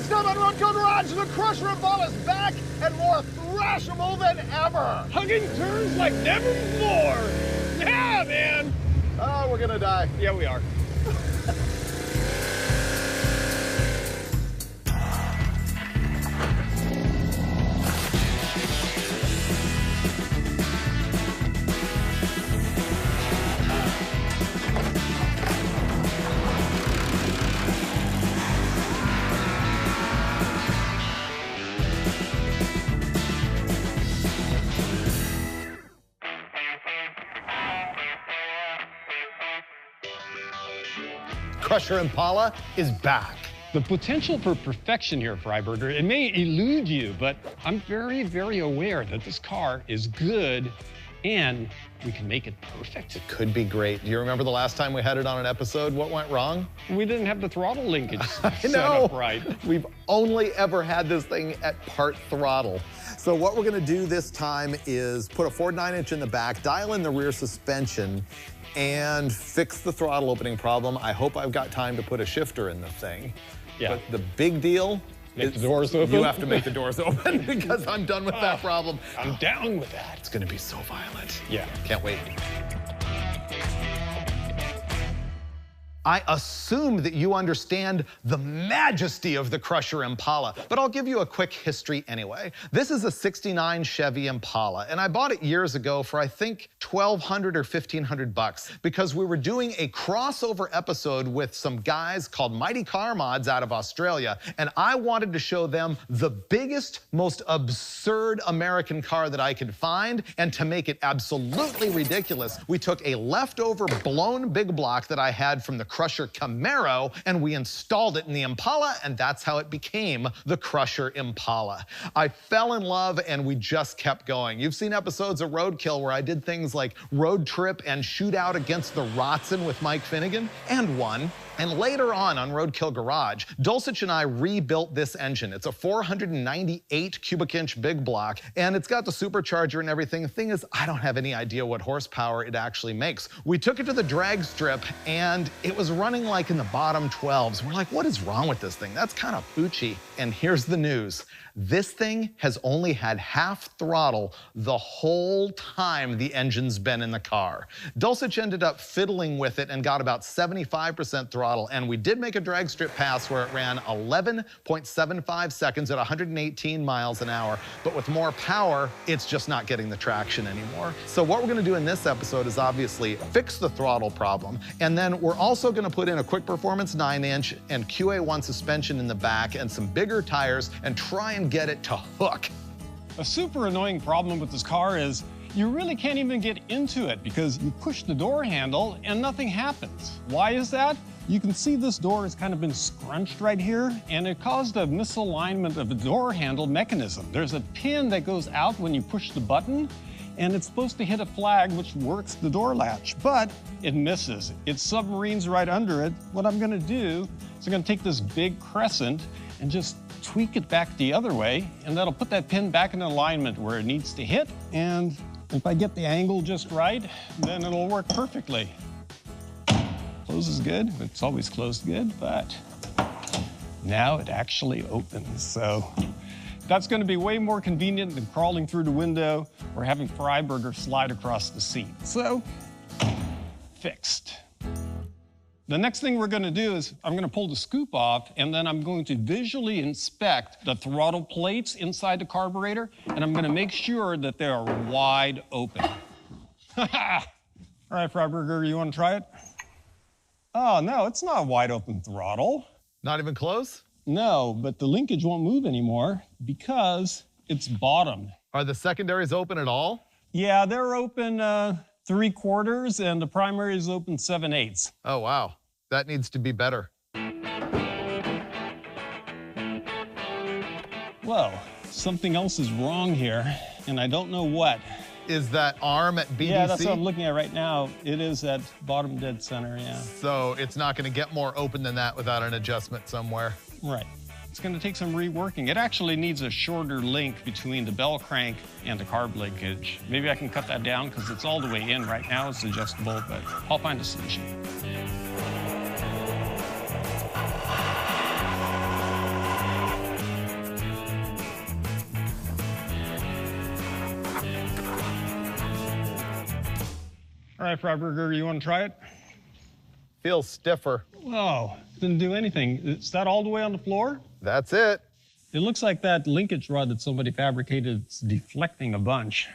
This time on Roadkill Garage, the Crusher Impala is back and more thrashable than ever. Hugging turns like never before. Yeah, man. Oh, we're gonna die. Yeah, we are. Crusher Impala is back. The potential for perfection here, Freiberger, it may elude you, but I'm very, very aware that this car is good and we can make it perfect. It could be great. Do you remember the last time we had it on an episode? What went wrong? We didn't have the throttle linkage I know. set up right. We've only ever had this thing at part throttle. So what we're gonna do this time is put a Ford 9-inch in the back, dial in the rear suspension, and fix the throttle opening problem. I hope I've got time to put a shifter in the thing. Yeah. But the big deal Make is the doors open? you have to make the doors open because I'm done with that problem. I'm down with that. It's gonna be so violent. Yeah. Can't wait. I assume that you understand the majesty of the Crusher Impala, but I'll give you a quick history anyway. This is a '69 Chevy Impala, and I bought it years ago for I think $1,200 or $1,500 because we were doing a crossover episode with some guys called Mighty Car Mods out of Australia, and I wanted to show them the biggest, most absurd American car that I could find, and to make it absolutely ridiculous, we took a leftover blown big block that I had from the Crusher Camaro, and we installed it in the Impala, and that's how it became the Crusher Impala. I fell in love, and we just kept going. You've seen episodes of Roadkill where I did things like road trip and shoot out against the Rotson with Mike Finnegan, and won. And later on Roadkill Garage, Dulcich and I rebuilt this engine. It's a 498 cubic inch big block, and it's got the supercharger and everything. The thing is, I don't have any idea what horsepower it actually makes. We took it to the drag strip, and it was running like in the bottom 12s. We're like, what is wrong with this thing? That's kind of poochy. And here's the news. This thing has only had half throttle the whole time the engine's been in the car. Dulcich ended up fiddling with it and got about 75% throttle, and we did make a drag strip pass where it ran 11.75 seconds at 118 miles an hour, but with more power, it's just not getting the traction anymore. So what we're gonna do in this episode is obviously fix the throttle problem, and then we're also gonna put in a quick performance 9-inch and QA1 suspension in the back and some bigger tires and try and get it to hook. A super annoying problem with this car is you really can't even get into it because you push the door handle and nothing happens. Why is that? You can see this door has kind of been scrunched right here, and it caused a misalignment of the door handle mechanism. There's a pin that goes out when you push the button, and it's supposed to hit a flag which works the door latch, but it misses. It submarines right under it. What I'm gonna do is I'm gonna take this big crescent and just tweak it back the other way, and that'll put that pin back in alignment where it needs to hit. And if I get the angle just right, then it'll work perfectly. Closes good. It's always closed good, but now it actually opens. So that's going to be way more convenient than crawling through the window or having Freiberger slide across the seat. So, fixed. The next thing we're gonna do is I'm gonna pull the scoop off, and then I'm going to visually inspect the throttle plates inside the carburetor, and I'm gonna make sure that they are wide open. All right, Freiberger, you wanna try it? Oh, no, it's not a wide open throttle. Not even close? No, but the linkage won't move anymore because it's bottomed. Are the secondaries open at all? Yeah, they're open 3/4, and the primary is open 7/8. Oh, wow. That needs to be better. Whoa, something else is wrong here, and I don't know what. Is that arm at BDC? Yeah, that's what I'm looking at right now. It is at bottom dead center, yeah. So it's not going to get more open than that without an adjustment somewhere. Right. It's going to take some reworking. It actually needs a shorter link between the bell crank and the carb linkage. Maybe I can cut that down because it's all the way in right now. It's adjustable, but I'll find a solution. All right, Freiberger, you want to try it? Feels stiffer. Whoa, didn't do anything. Is that all the way on the floor? That's it. It looks like that linkage rod that somebody fabricated is deflecting a bunch.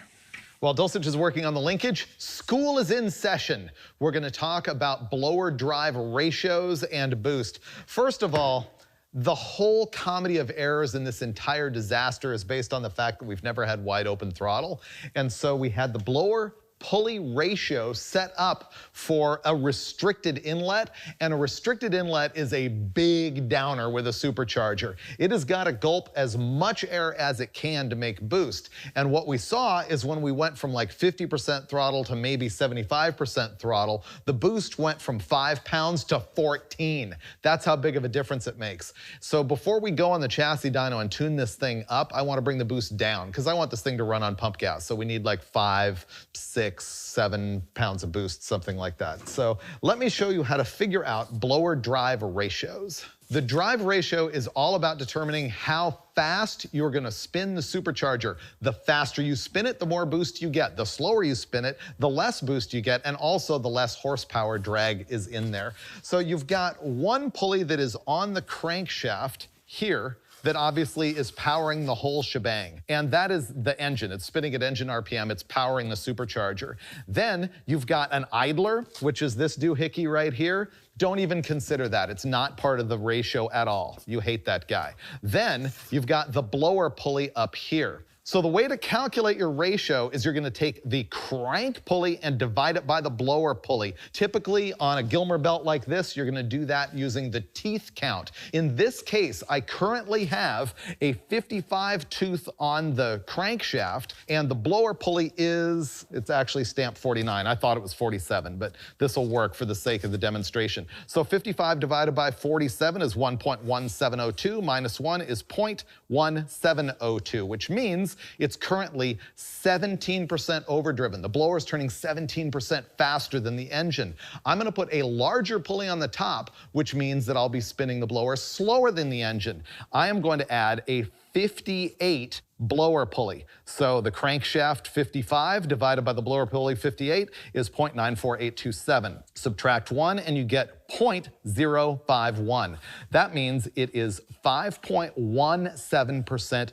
While Dulcich is working on the linkage, school is in session. We're going to talk about blower drive ratios and boost. First of all, the whole comedy of errors in this entire disaster is based on the fact that we've never had wide open throttle. And so we had the blower pulley ratio set up for a restricted inlet, and a restricted inlet is a big downer with a supercharger. It has got to gulp as much air as it can to make boost. And what we saw is when we went from like 50% throttle to maybe 75% throttle, the boost went from 5 pounds to 14. That's how big of a difference it makes. So before we go on the chassis dyno and tune this thing up, I want to bring the boost down because I want this thing to run on pump gas. So we need like 5, 6, 7 pounds of boost, something like that. So let me show you how to figure out blower drive ratios. The drive ratio is all about determining how fast you're going to spin the supercharger. The faster you spin it, the more boost you get. The slower you spin it, the less boost you get, and also the less horsepower drag is in there. So you've got one pulley that is on the crankshaft here that obviously is powering the whole shebang. And that is the engine. It's spinning at engine RPM. It's powering the supercharger. Then you've got an idler, which is this doohickey right here. Don't even consider that. It's not part of the ratio at all. You hate that guy. Then you've got the blower pulley up here. So the way to calculate your ratio is you're going to take the crank pulley and divide it by the blower pulley. Typically on a Gilmer belt like this, you're going to do that using the teeth count. In this case, I currently have a 55 tooth on the crankshaft, and the blower pulley it's actually stamped 49. I thought it was 47, but this will work for the sake of the demonstration. So 55 divided by 47 is 1.1702, minus 1 is 0.1702, which means it's currently 17% overdriven. The blower is turning 17% faster than the engine. I'm going to put a larger pulley on the top, which means that I'll be spinning the blower slower than the engine. I am going to add a 58 blower pulley. So the crankshaft 55 divided by the blower pulley 58 is 0.94827. Subtract 1 and you get 0.051. That means it is 5.17%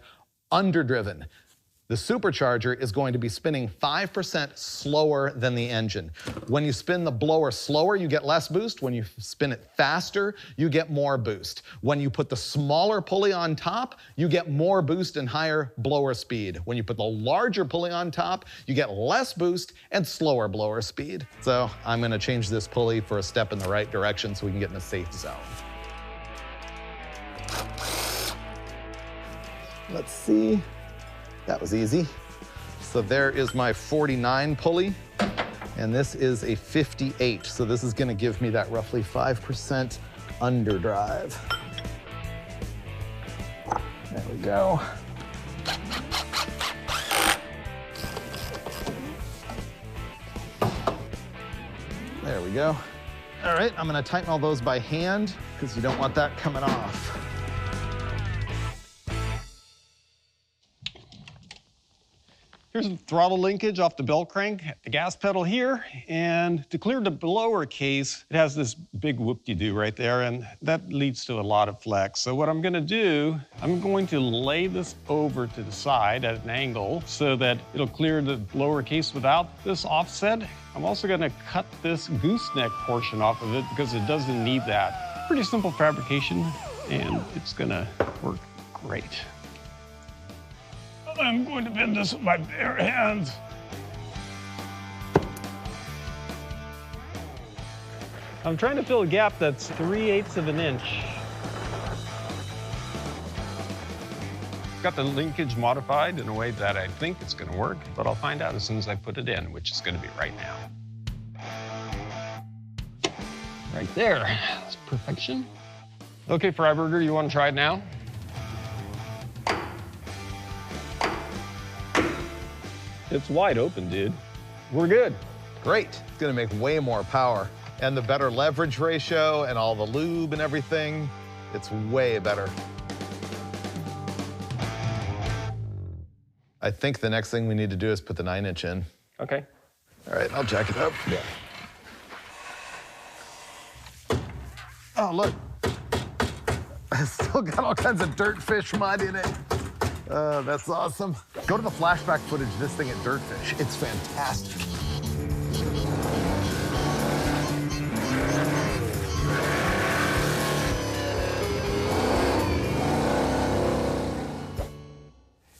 underdriven. The supercharger is going to be spinning 5% slower than the engine. When you spin the blower slower, you get less boost. When you spin it faster, you get more boost. When you put the smaller pulley on top, you get more boost and higher blower speed. When you put the larger pulley on top, you get less boost and slower blower speed. So I'm going to change this pulley for a step in the right direction so we can get in a safe zone. Let's see. That was easy. So there is my 49 pulley, and this is a 58. So this is going to give me that roughly 5% underdrive. There we go. There we go. All right, I'm going to tighten all those by hand because you don't want that coming off. Here's the throttle linkage off the belt crank, the gas pedal here, and to clear the blower case, it has this big whoop-de-doo right there, and that leads to a lot of flex. So what I'm gonna do, I'm going to lay this over to the side at an angle so that it'll clear the blower case without this offset. I'm also gonna cut this gooseneck portion off of it because it doesn't need that. Pretty simple fabrication, and it's gonna work great. I'm going to bend this with my bare hands. I'm trying to fill a gap that's 3/8 of an inch. Got the linkage modified in a way that I think it's going to work, but I'll find out as soon as I put it in, which is going to be right now. Right there, that's perfection. Okay, Freiberger, you want to try it now? It's wide open, dude. We're good. Great. It's going to make way more power. And the better leverage ratio and all the lube and everything, it's way better. I think the next thing we need to do is put the 9-inch in. Okay. All right, I'll jack it up. Yeah. Oh, look. It's still got all kinds of dirt fish mud in it. That's awesome. Go to the flashback footage of this thing at Dirtfish. It's fantastic.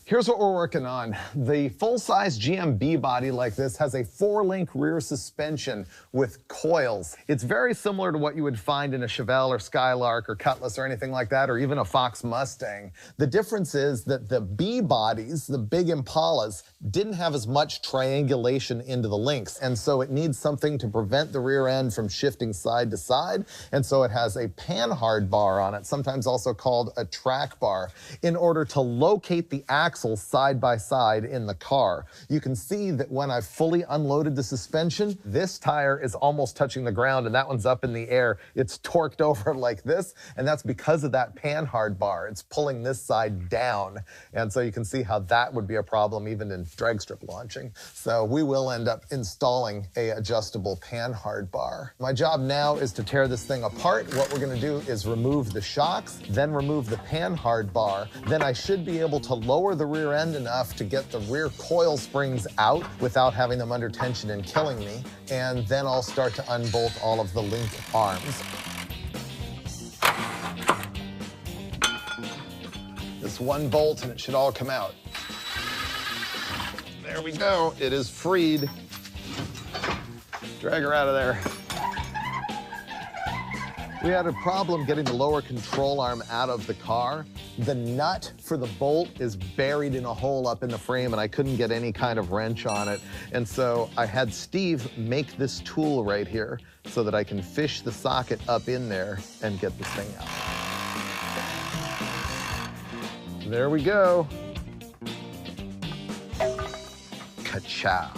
Here's what we're working on. The full-size GM body like this has a 4-link rear suspension with coils. It's very similar to what you would find in a Chevelle or Skylark or Cutlass or anything like that, or even a Fox Mustang. The difference is that the B bodies, the big Impalas, didn't have as much triangulation into the links, and so it needs something to prevent the rear end from shifting side to side, and so it has a panhard bar on it, sometimes also called a track bar, in order to locate the axle side by side in the car. You can see that when I've fully unloaded the suspension, this tire is almost touching the ground and that one's up in the air. It's torqued over like this, and that's because of that panhard bar. It's pulling this side down, and so you can see how that would be a problem even in drag strip launching. So we will end up installing a adjustable panhard bar. My job now is to tear this thing apart. What we're gonna do is remove the shocks, then remove the panhard bar. Then I should be able to lower the rear end enough to get the rear coil springs out without having them under tension and killing me. And then I'll start to unbolt all of the link arms. This one bolt and it should all come out. There we go, it is freed. Drag her out of there. We had a problem getting the lower control arm out of the car. The nut for the bolt is buried in a hole up in the frame and I couldn't get any kind of wrench on it. And so I had Steve make this tool right here so that I can fish the socket up in there and get this thing out. There we go. Ka-chow.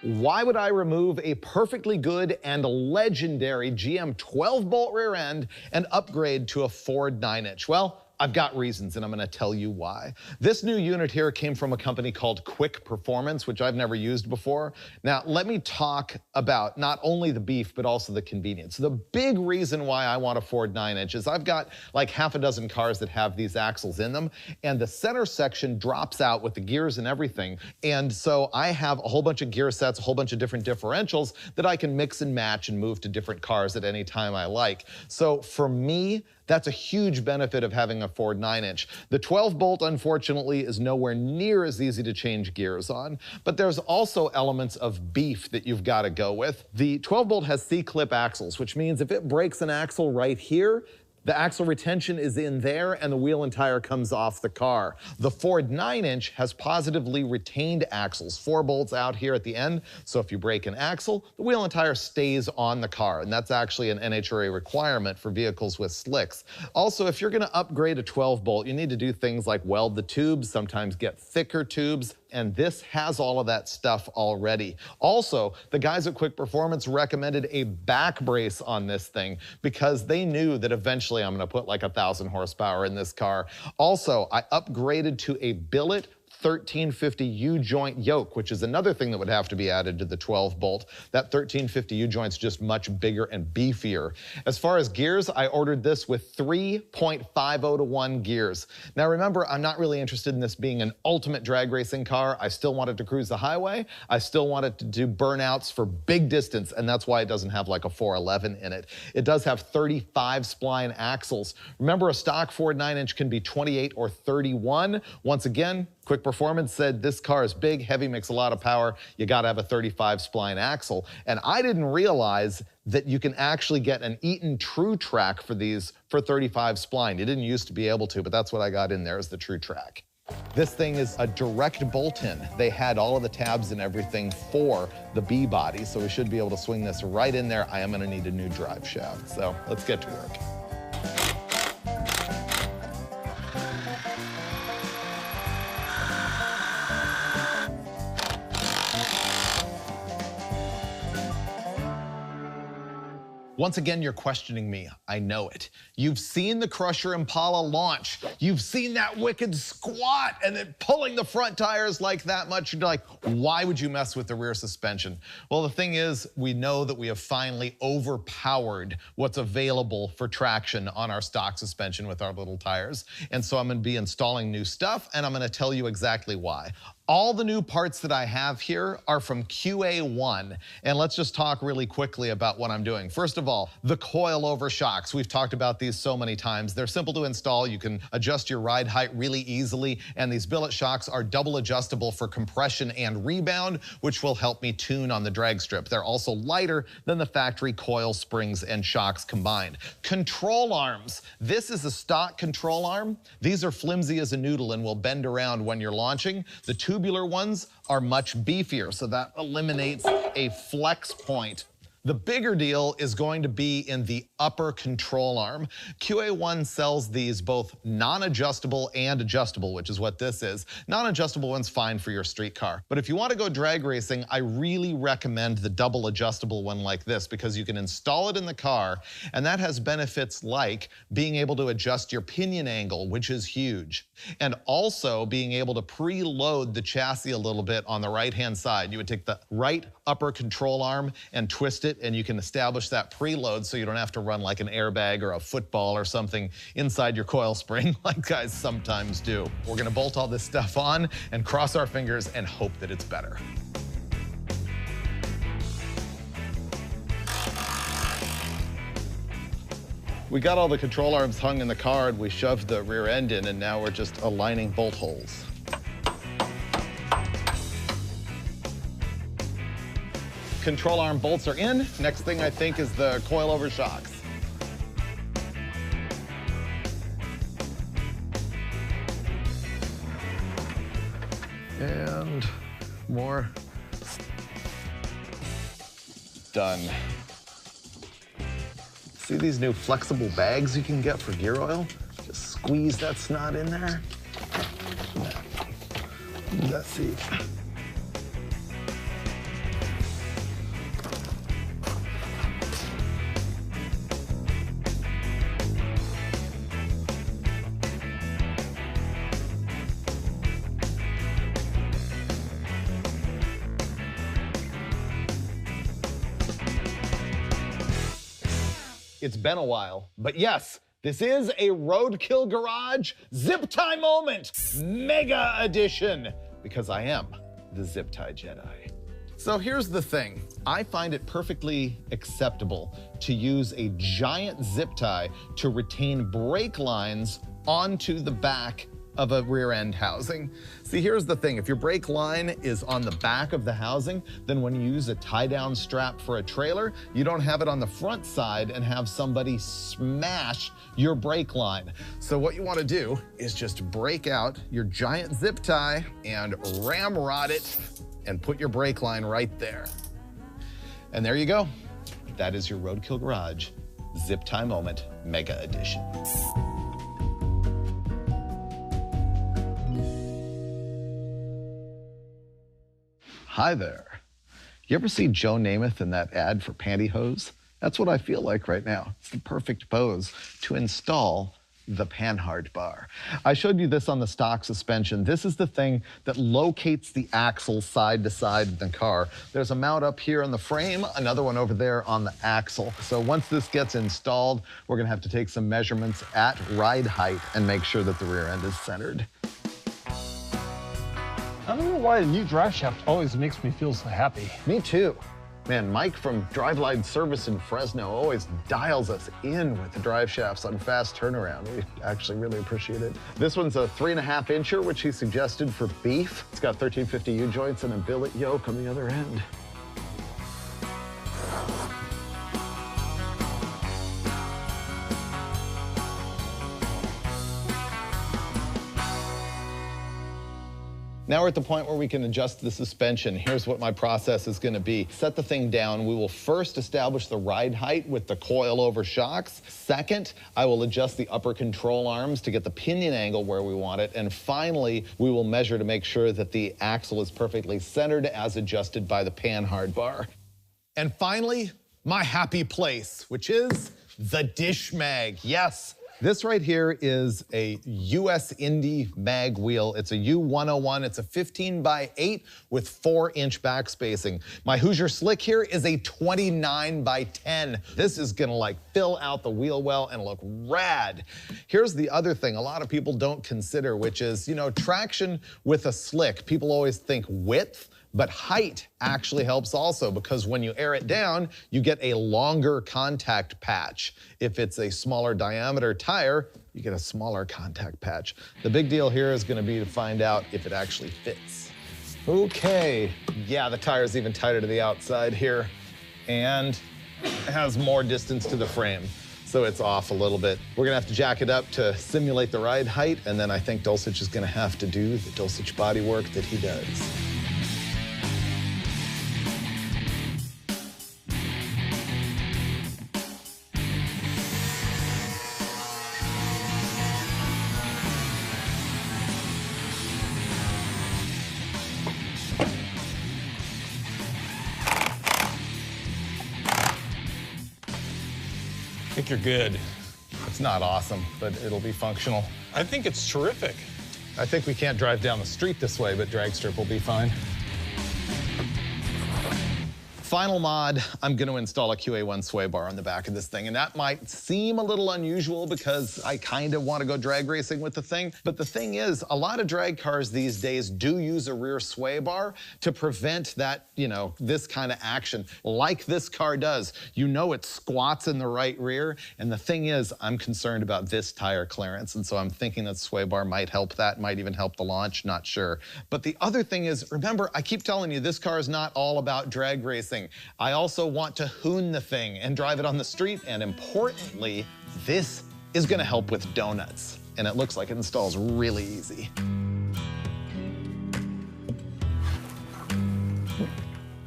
Why would I remove a perfectly good and legendary GM 12-bolt rear end and upgrade to a Ford 9-inch? Well, I've got reasons, and I'm gonna tell you why. This new unit here came from a company called Quick Performance, which I've never used before. Now, let me talk about not only the beef, but also the convenience. The big reason why I want a Ford 9-inch is I've got like half a dozen cars that have these axles in them, and the center section drops out with the gears and everything. And so I have a whole bunch of gear sets, a whole bunch of different differentials that I can mix and match and move to different cars at any time I like. So for me, that's a huge benefit of having a Ford 9-inch. The 12-bolt, unfortunately, is nowhere near as easy to change gears on, but there's also elements of beef that you've got to go with. The 12-bolt has C-clip axles, which means if it breaks an axle right here, the axle retention is in there and the wheel and tire comes off the car. The Ford 9-inch has positively retained axles, 4 bolts out here at the end, so if you break an axle, the wheel and tire stays on the car, and that's actually an NHRA requirement for vehicles with slicks. Also, if you're gonna upgrade a 12-bolt, you need to do things like weld the tubes, sometimes get thicker tubes, and this has all of that stuff already. Also, the guys at Quick Performance recommended a back brace on this thing because they knew that eventually I'm gonna put like 1,000 horsepower in this car. Also, I upgraded to a billet 1350 U-joint yoke, which is another thing that would have to be added to the 12-bolt. That 1350 U-joint's just much bigger and beefier. As far as gears, I ordered this with 3.50 to 1 gears. Now remember, I'm not really interested in this being an ultimate drag racing car. I still want it to cruise the highway. I still want it to do burnouts for big distance, and that's why it doesn't have like a 411 in it. It does have 35 spline axles. Remember, a stock Ford 9-inch can be 28 or 31. Once again, Quick Performance said this car is big, heavy, makes a lot of power. You gotta have a 35 spline axle. And I didn't realize that you can actually get an Eaton True Track for these for 35 spline. You didn't used to be able to, but that's what I got in there is the True Track. This thing is a direct bolt-in. They had all of the tabs and everything for the B body, so we should be able to swing this right in there. I am gonna need a new drive shaft, so let's get to work. Once again, you're questioning me. I know it. You've seen the Crusher Impala launch. You've seen that wicked squat and then pulling the front tires like that much. You're like, why would you mess with the rear suspension? Well, the thing is, we know that we have finally overpowered what's available for traction on our stock suspension with our little tires. And so I'm gonna be installing new stuff, and I'm gonna tell you exactly why. All the new parts that I have here are from QA1, and let's just talk really quickly about what I'm doing. First of all, the coil-over shocks. We've talked about these so many times. They're simple to install. You can adjust your ride height really easily, and these billet shocks are double adjustable for compression and rebound, which will help me tune on the drag strip. They're also lighter than the factory coil springs and shocks combined. Control arms. This is a stock control arm. These are flimsy as a noodle and will bend around when you're launching. The tubular ones are much beefier, so that eliminates a flex point. The bigger deal is going to be in the upper control arm. QA1 sells these both non-adjustable and adjustable, which is what this is. Non-adjustable one's fine for your street car. But if you want to go drag racing, I really recommend the double adjustable one like this, because you can install it in the car, and that has benefits like being able to adjust your pinion angle, which is huge, and also being able to preload the chassis a little bit on the right-hand side. You would take the right upper control arm and twist it, and you can establish that preload so you don't have to run like an airbag or a football or something inside your coil spring like guys sometimes do. We're gonna bolt all this stuff on and cross our fingers and hope that it's better. We got all the control arms hung in the car and we shoved the rear end in, and now we're just aligning bolt holes. Control arm bolts are in. Next thing I think is the coilover shocks. And more. Done. See these new flexible bags you can get for gear oil? Just squeeze that snot in there. Let's see. It's been a while, but yes, this is a Roadkill Garage Zip Tie Moment Mega Edition, because I am the Zip Tie Jedi. So here's the thing. I find it perfectly acceptable to use a giant zip tie to retain brake lines onto the back of a rear end housing. See, here's the thing. If your brake line is on the back of the housing, then when you use a tie-down strap for a trailer, you don't have it on the front side and have somebody smash your brake line. So what you want to do is just break out your giant zip tie and ramrod it and put your brake line right there. And there you go. That is your Roadkill Garage Zip Tie Moment Mega Edition. Hi there. You ever see Joe Namath in that ad for pantyhose? That's what I feel like right now. It's the perfect pose to install the panhard bar. I showed you this on the stock suspension. This is the thing that locates the axle side to side in the car. There's a mount up here on the frame, another one over there on the axle. So once this gets installed, we're gonna have to take some measurements at ride height and make sure that the rear end is centered. I don't know why a new drive shaft always makes me feel so happy. Me too. Man, Mike from Driveline Service in Fresno always dials us in with the drive shafts on fast turnaround. We actually really appreciate it. This one's a 3.5 incher, which he suggested for beef. It's got 1350 U-joints and a billet yoke on the other end. Now we're at the point where we can adjust the suspension. Here's what my process is gonna be. Set the thing down. We will first establish the ride height with the coil-over shocks. Second, I will adjust the upper control arms to get the pinion angle where we want it. And finally, we will measure to make sure that the axle is perfectly centered as adjusted by the panhard bar. And finally, my happy place, which is the dish mag. Yes, this right here is a US Indy mag wheel. It's a U101. It's a 15x8 with 4-inch back spacing. My Hoosier Slick here is a 29x10. This is gonna like fill out the wheel well and look rad. Here's the other thing a lot of people don't consider, which is, you know, traction with a slick. People always think width, but height actually helps also, because when you air it down, you get a longer contact patch. If it's a smaller diameter tire, you get a smaller contact patch. The big deal here is gonna be to find out if it actually fits. Okay, yeah, the tire's even tighter to the outside here, and it has more distance to the frame, so it's off a little bit. We're gonna have to jack it up to simulate the ride height, and then I think Dulcich is gonna have to do the Dulcich body work that he does. I think you're good. It's not awesome, but it'll be functional. I think it's terrific. I think we can't drive down the street this way, but drag strip will be fine. Final mod, I'm gonna install a QA1 sway bar on the back of this thing, and that might seem a little unusual because I kind of want to go drag racing with the thing, but the thing is, a lot of drag cars these days do use a rear sway bar to prevent that, you know, this kind of action, like this car does. You know it squats in the right rear, and the thing is, I'm concerned about this tire clearance, and so I'm thinking that sway bar might help that, might even help the launch, not sure. But the other thing is, remember, I keep telling you, this car is not all about drag racing. I also want to hoon the thing and drive it on the street, and importantly, this is gonna help with donuts. And it looks like it installs really easy.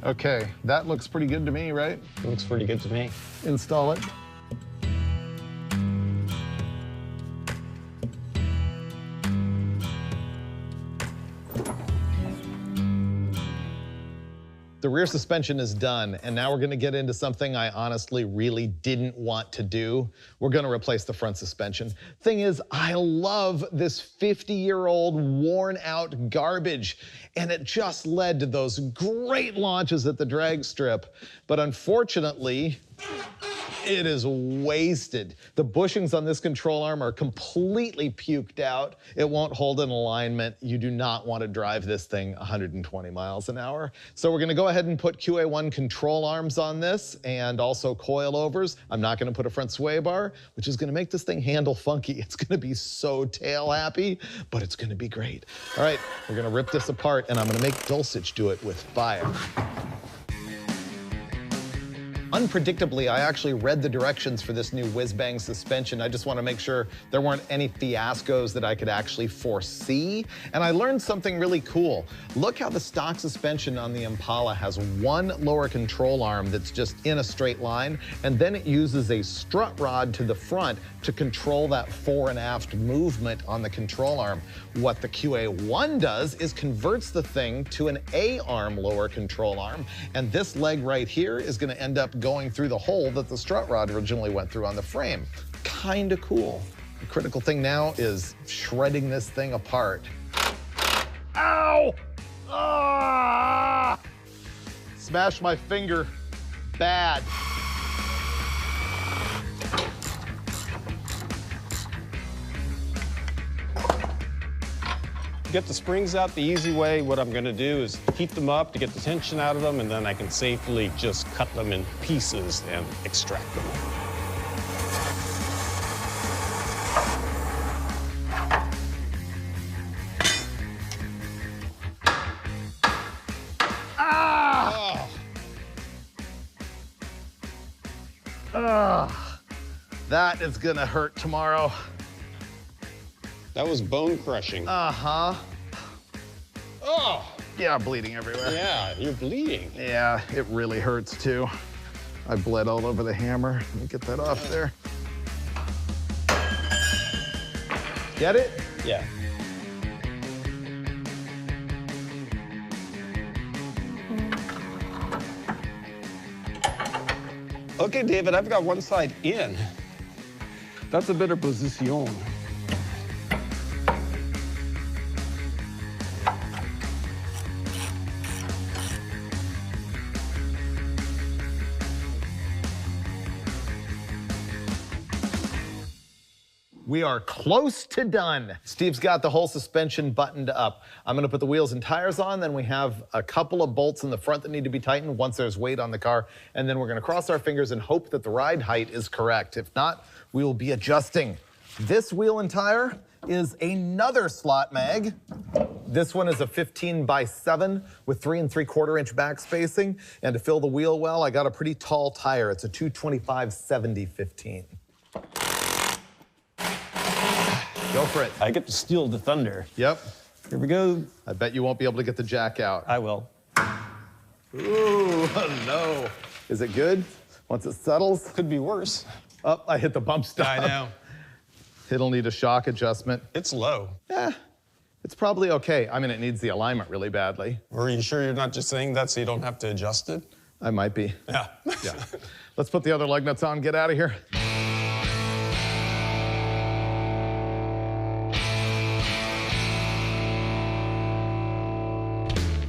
Okay, that looks pretty good to me, right? Looks pretty good to me. Install it. The rear suspension is done, and now we're gonna get into something I honestly really didn't want to do. We're gonna replace the front suspension. Thing is, I love this 50-year-old worn out garbage, and it just led to those great launches at the drag strip. But unfortunately, it is wasted. The bushings on this control arm are completely puked out. It won't hold in alignment. You do not want to drive this thing 120 miles an hour. So we're gonna go ahead and put QA1 control arms on this and also coilovers. I'm not gonna put a front sway bar, which is gonna make this thing handle funky. It's gonna be so tail happy, but it's gonna be great. All right, we're gonna rip this apart, and I'm gonna make Dulcich do it with fire. Unpredictably, I actually read the directions for this new whiz-bang suspension. I just want to make sure there weren't any fiascos that I could actually foresee. And I learned something really cool. Look how the stock suspension on the Impala has one lower control arm that's just in a straight line, and then it uses a strut rod to the front to control that fore and aft movement on the control arm. What the QA1 does is converts the thing to an A-arm lower control arm, and this leg right here is going to end up going through the hole that the strut rod originally went through on the frame. Kinda cool. The critical thing now is shredding this thing apart. Ow! Ah! Smashed my finger. Bad. Get the springs out the easy way. What I'm gonna do is heat them up to get the tension out of them, and then I can safely just cut them in pieces and extract them. Ah! That is gonna hurt tomorrow. That was bone crushing. Uh-huh. Oh! Yeah, bleeding everywhere. Yeah, you're bleeding. Yeah, it really hurts too. I bled all over the hammer. Let me get that off there. Get it? Yeah. Okay, David, I've got one side in. That's a better position. We are close to done. Steve's got the whole suspension buttoned up. I'm gonna put the wheels and tires on, then we have a couple of bolts in the front that need to be tightened once there's weight on the car, and then we're gonna cross our fingers and hope that the ride height is correct. If not, we will be adjusting. This wheel and tire is another slot mag. This one is a 15x7 with 3 3/4 inch back spacing, and to fill the wheel well, I got a pretty tall tire. It's a 225/70/15. Go for it. I get to steal the thunder. Yep. Here we go. I bet you won't be able to get the jack out. I will. Ooh, no. Is it good once it settles? Could be worse. Oh, I hit the bump stop. I know. It'll need a shock adjustment. It's low. Yeah, it's probably okay. I mean, it needs the alignment really badly. Are you sure you're not just saying that so you don't have to adjust it? I might be. Yeah. Yeah. Let's put the other lug nuts on, get out of here.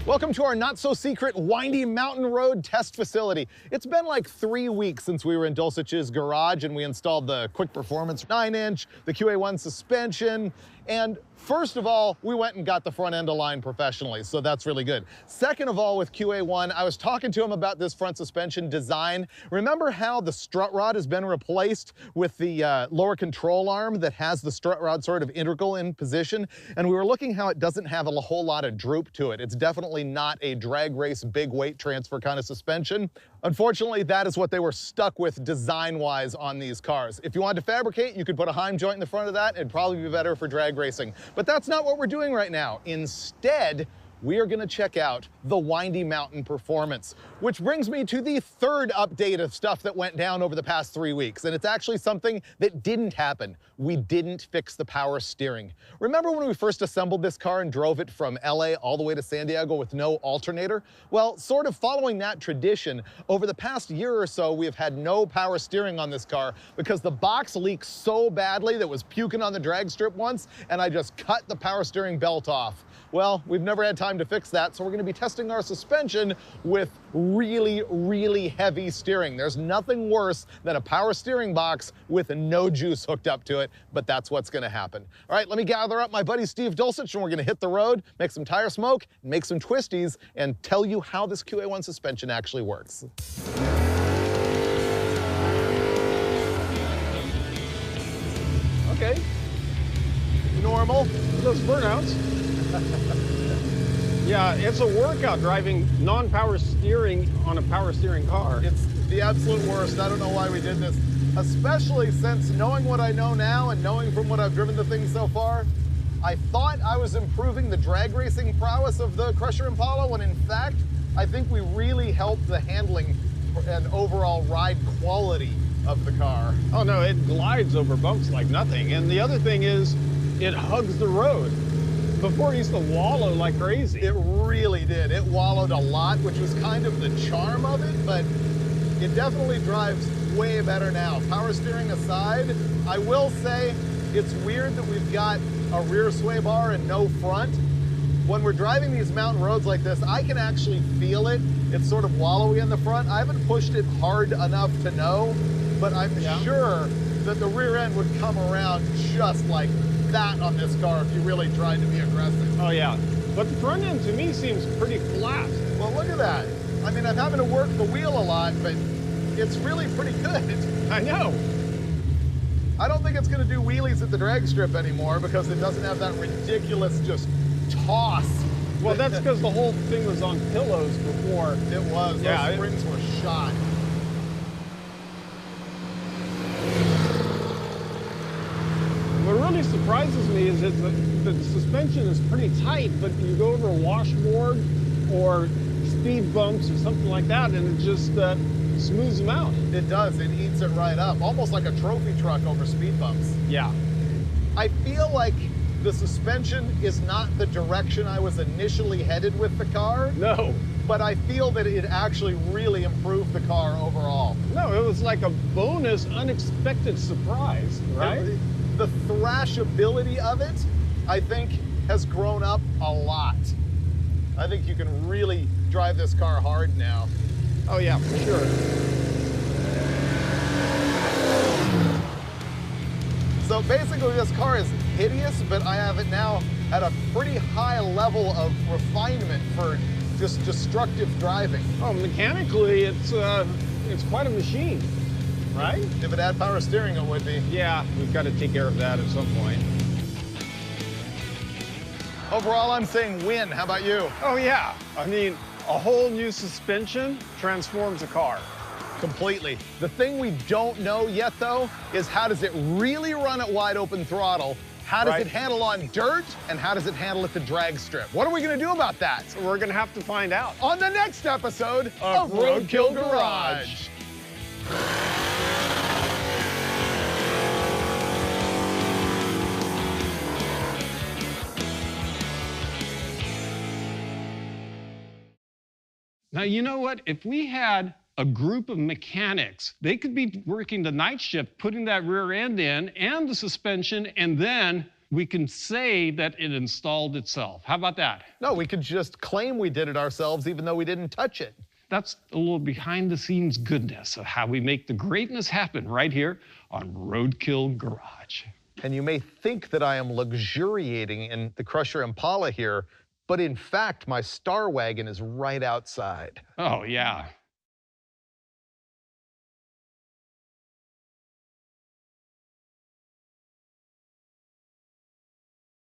Welcome to our not-so-secret windy mountain road test facility. It's been like 3 weeks since we were in Dulcich's garage and we installed the Quick Performance 9-inch, the QA1 suspension, and first of all, we went and got the front end aligned professionally, so that's really good. Second of all, with QA1, I was talking to him about this front suspension design. Remember how the strut rod has been replaced with the lower control arm that has the strut rod sort of integral in position? And we were looking how it doesn't have a whole lot of droop to it. It's definitely not a drag race, big weight transfer kind of suspension. Unfortunately, that is what they were stuck with design-wise on these cars. If you wanted to fabricate, you could put a Heim joint in the front of that. It'd probably be better for drag racing. But that's not what we're doing right now. Instead, we are gonna check out the windy mountain performance, which brings me to the third update of stuff that went down over the past 3 weeks. And it's actually something that didn't happen. We didn't fix the power steering. Remember when we first assembled this car and drove it from LA all the way to San Diego with no alternator? Well, sort of following that tradition, over the past year or so, we have had no power steering on this car because the box leaked so badly that it was puking on the drag strip once, and I just cut the power steering belt off. Well, we've never had time to fix that, so we're gonna be testing our suspension with really, really heavy steering. There's nothing worse than a power steering box with no juice hooked up to it, but that's what's gonna happen. All right, let me gather up my buddy Steve Dulcich, and we're gonna hit the road, make some tire smoke, make some twisties, and tell you how this QA1 suspension actually works. Okay. Normal. Those burnouts. Yeah, it's a workout driving non-power steering on a power steering car. It's the absolute worst. I don't know why we did this, especially since knowing what I know now and knowing from what I've driven the thing so far, I thought I was improving the drag racing prowess of the Crusher Impala when in fact, I think we really helped the handling and overall ride quality of the car. Oh no, it glides over bumps like nothing. And the other thing is, it hugs the road. Before it used to wallow like crazy. It really did. It wallowed a lot, which was kind of the charm of it, but it definitely drives way better now. Power steering aside, I will say it's weird that we've got a rear sway bar and no front. When we're driving these mountain roads like this, I can actually feel it. It's sort of wallowy in the front. I haven't pushed it hard enough to know, but I'm sure that the rear end would come around just like that on this car if you really tried to be aggressive. Oh yeah, but the front end to me seems pretty flat. Well, look at that. I mean, I'm having to work the wheel a lot, but it's really pretty good. I know. I don't think it's gonna do wheelies at the drag strip anymore because it doesn't have that ridiculous just toss. Well, that's because the whole thing was on pillows before. It was, yeah, those springs were shot. What really surprises me is that the suspension is pretty tight, but you go over a washboard or speed bumps or something like that, and it just smooths them out. It does, it eats it right up, almost like a trophy truck over speed bumps. Yeah. I feel like the suspension is not the direction I was initially headed with the car. No. but I feel that it actually really improved the car overall. No, it was like a bonus, unexpected surprise, right? The thrashability of it, I think, has grown up a lot. I think you can really drive this car hard now. Oh yeah, for sure. So basically this car is hideous, but I have it now at a pretty high level of refinement for just destructive driving. Oh, mechanically, it's quite a machine, right? If it had power steering, it would be. Yeah, we've got to take care of that at some point. Overall, I'm saying win. How about you? Oh yeah, I mean, a whole new suspension transforms a car. Completely. The thing we don't know yet, though, is how does it really run at wide open throttle? How does it handle on dirt? And how does it handle at the drag strip? What are we going to do about that? So we're going to have to find out. On the next episode of Roadkill Garage. Now, you know what? If we had a group of mechanics, they could be working the night shift, putting that rear end in and the suspension, and then we can say that it installed itself. How about that? No, we could just claim we did it ourselves even though we didn't touch it. That's a little behind the scenes goodness of how we make the greatness happen right here on Roadkill Garage. And you may think that I am luxuriating in the Crusher Impala here, but in fact, my Star Wagon is right outside. Oh, yeah.